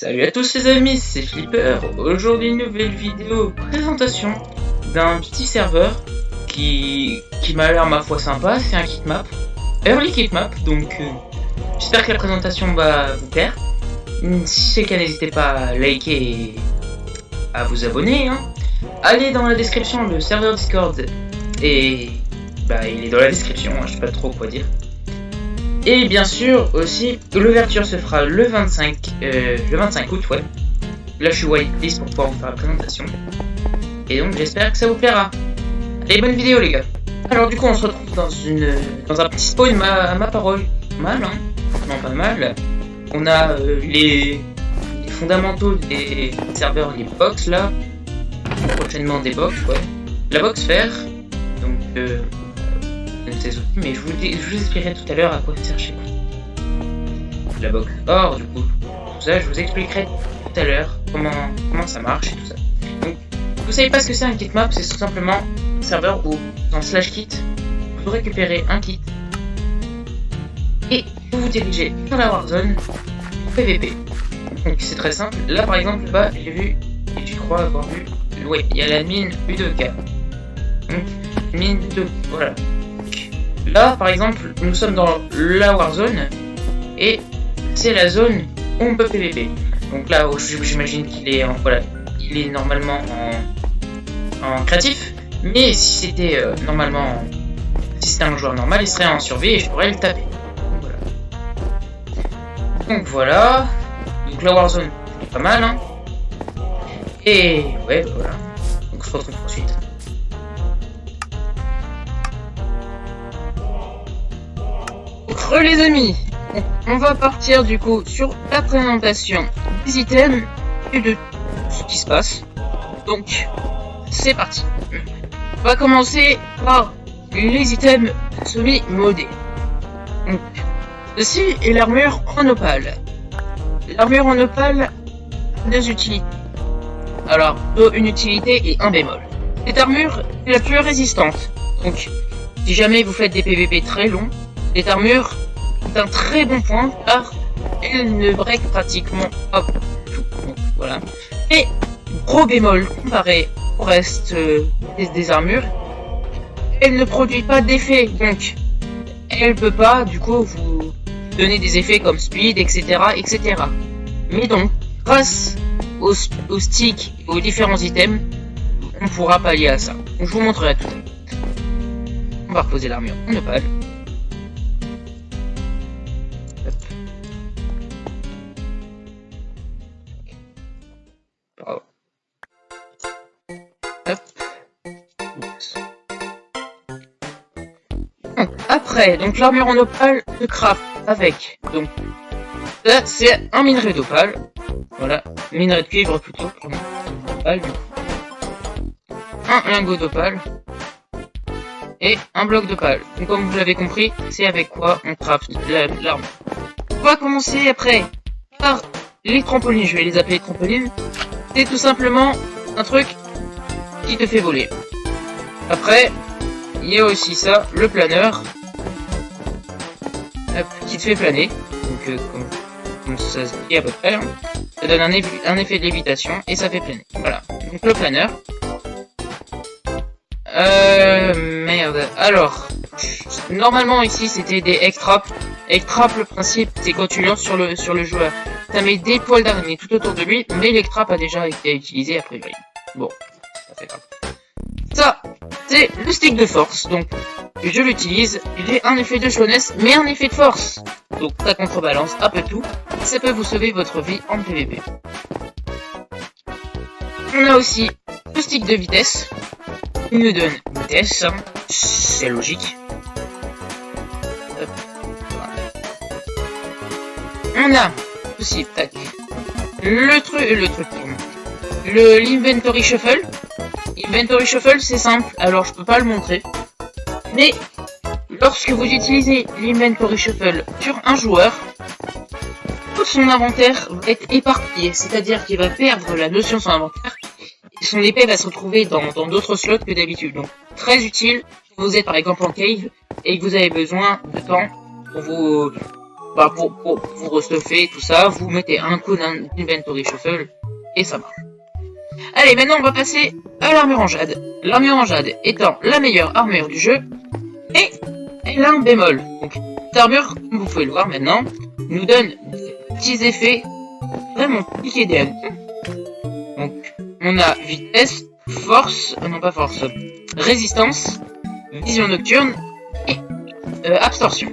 Salut à tous les amis, c'est Flipper. Aujourd'hui une nouvelle vidéo présentation d'un petit serveur qui m'a l'air ma foi sympa. C'est un kitmap, early kitmap, donc j'espère que la présentation va vous plaire. Si c'est le cas, n'hésitez pas à liker et à vous abonner. Allez dans la description, le serveur Discord, et il est dans la description, je sais pas trop quoi dire. Et bien sûr aussi, l'ouverture se fera le 25 août, ouais. Là je suis whitelist pour pouvoir vous faire la présentation. Et donc j'espère que ça vous plaira. Allez, bonne vidéo les gars. Alors du coup on se retrouve dans un petit spawn ma parole. Mal non pas mal. On a les fondamentaux des serveurs, les box là. Prochainement des box, ouais. La box fer. Donc ces outils, mais je vous expliquerai tout à l'heure à quoi sert chez quoi. La box or, du coup, tout ça, je vous expliquerai tout à l'heure comment ça marche et tout ça. Donc, vous savez pas ce que c'est un kit map, c'est tout simplement un serveur où, dans slash kit, vous récupérez un kit et vous vous dirigez vers la Warzone PVP. Donc, c'est très simple. Là, par exemple, là-bas, j'ai vu, et je crois avoir vu, ouais, il y a la mine U2K. Donc, mine U2, voilà. Là, par exemple, nous sommes dans la Warzone et c'est la zone où on peut PVP. Donc là, j'imagine qu'il est il est normalement en créatif, mais si c'était si c'était un joueur normal, il serait en survie et je pourrais le taper. Donc voilà. Donc la Warzone, c'est pas mal, Et ouais, voilà. Donc on se retrouve ensuite. Les amis, on va partir du coup sur la présentation des items et de ce qui se passe. Donc, c'est parti. On va commencer par les items semi-modés. Donc, ceci est l'armure en opale. L'armure en opale a deux utilités. Alors, une utilité et un bémol. Cette armure est la plus résistante. Donc, si jamais vous faites des PVP très longs, cette armure est un très bon point car elle ne break pratiquement pas tout. Donc, voilà. Et gros bémol comparé au reste des armures, elle ne produit pas d'effet, donc elle peut pas du coup vous donner des effets comme speed, etc. Mais donc, grâce au stick et aux différents items, on pourra pallier à ça. Donc, je vous montrerai tout à l'heure. On va reposer l'armure en opale. Après, donc l'armure en opale se craft avec, donc là c'est un minerai d'opale, voilà, minerai de cuivre plutôt, opale, un lingot d'opale et un bloc d'opale. Donc comme vous l'avez compris, c'est avec quoi on craft l'armure. On va commencer après par les trampolines, je vais les appeler trampolines. C'est tout simplement un truc qui te fait voler. Après, il y a aussi ça, le planeur, qui te fait planer. Donc comme ça se dit à peu près, ça donne un effet de lévitation et ça fait planer. Voilà, donc le planeur. Merde. Alors, normalement ici c'était des egg-traps. Egg-trap, le principe c'est quand tu lances sur le joueur, ça met des poils d'araignée tout autour de lui, mais l'egg-trap a déjà été utilisé a priori. Bon, ça fait grave. Ça, c'est le stick de force, donc je l'utilise, j'ai un effet de slowness, mais un effet de force. Donc ça contrebalance un peu tout, ça peut vous sauver votre vie en PVP. On a aussi le stick de vitesse, il nous donne vitesse, c'est logique. Hop. On a aussi, tac, l'inventory shuffle. Inventory Shuffle, c'est simple, alors je peux pas le montrer. Mais lorsque vous utilisez l'Inventory Shuffle sur un joueur, tout son inventaire va être éparpillé, c'est-à-dire qu'il va perdre la notion de son inventaire et son épée va se retrouver dans d'autres slots que d'habitude. Donc très utile si vous êtes par exemple en cave et que vous avez besoin de temps pour bah, pour vous restuffer tout ça, vous mettez un coup d'inventory shuffle et ça marche. Allez, maintenant on va passer à l'armure en jade. L'armure en jade étant la meilleure armure du jeu, et elle a un bémol. Donc, cette armure, comme vous pouvez le voir maintenant, nous donne des petits effets vraiment piqués des hannetons. Donc, on a vitesse, force, non pas force, résistance, vision nocturne et absorption.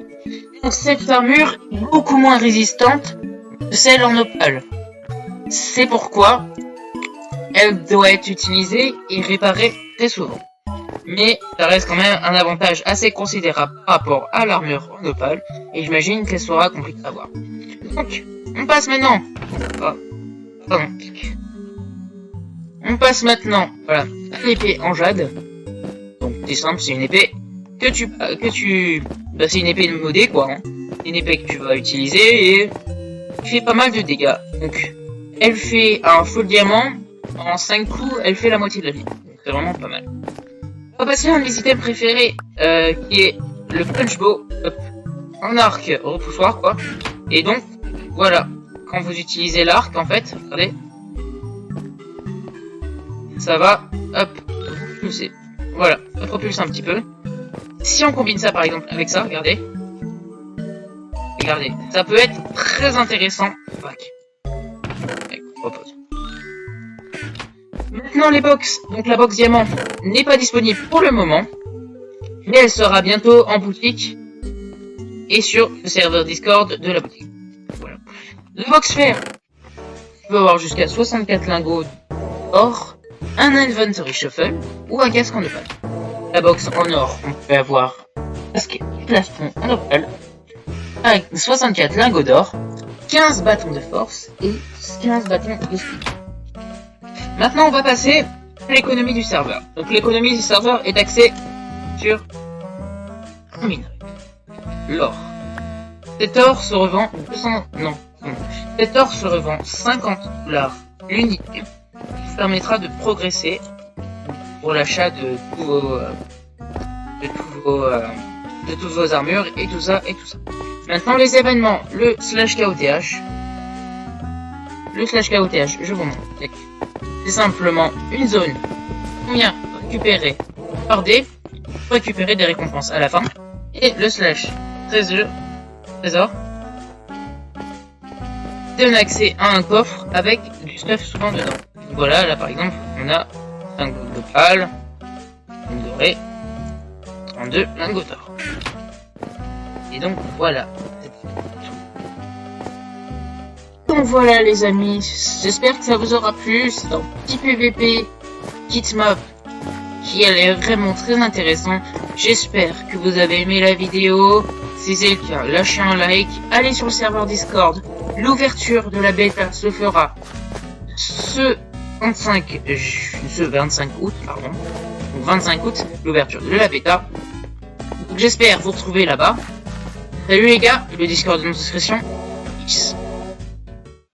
Donc, cette armure est beaucoup moins résistante que celle en opale. C'est pourquoi elle doit être utilisée et réparée très souvent. Mais ça reste quand même un avantage assez considérable par rapport à l'armure en opale, et j'imagine qu'elle sera compliquée à avoir. Donc, on passe maintenant. Pardon. On passe maintenant, voilà, à l'épée en jade. Donc, c'est simple, c'est une épée bah, c'est une épée modée, quoi. Hein. Une épée que tu vas utiliser et qui fait pas mal de dégâts. Donc, elle fait un full diamant. En 5 coups, elle fait la moitié de la vie. C'est vraiment pas mal. On va passer à un de mes items préférés, qui est le punch bow. Un arc repoussoir, quoi. Et donc, voilà. Quand vous utilisez l'arc, en fait, regardez. Ça va, hop, pousser. Voilà, ça propulse un petit peu. Si on combine ça, par exemple, avec ça, regardez. Regardez, ça peut être très intéressant. Tac. Propose. Maintenant les box, donc la box diamant n'est pas disponible pour le moment, mais elle sera bientôt en boutique et sur le serveur Discord de la boutique. Voilà. La box fer peut avoir jusqu'à 64 lingots d'or, un inventory shuffle ou un casque en opale. La box en or, on peut avoir casque et plastron en opale avec 64 lingots d'or, 15 bâtons de force et 15 bâtons de speed. Maintenant, on va passer à l'économie du serveur. Donc, l'économie du serveur est axée sur un minerai. L'or. Cet or se revend 50 $ l'unité. Ce qui permettra de progresser pour l'achat de toutes vos armures et tout ça et tout ça. Maintenant, les événements. Le /KOTH. Le /KOTH, je vous montre. C'est simplement une zone combien récupérer par dé pour récupérer des récompenses à la fin. Et le /trésor donne accès à un coffre avec du stuff souvent dedans. Donc voilà, là par exemple, on a 5 globales, une dorée, 32 lingots d'or. Et donc voilà. Donc voilà les amis, j'espère que ça vous aura plu. C'est un petit PVP kitmap qui est vraiment très intéressant. J'espère que vous avez aimé la vidéo. Si c'est le cas, lâchez un like, allez sur le serveur Discord. L'ouverture de la bêta se fera ce 25 août, pardon. Donc 25 août, l'ouverture de la bêta. Donc j'espère vous retrouver là-bas. Salut les gars, le Discord est en description. Peace.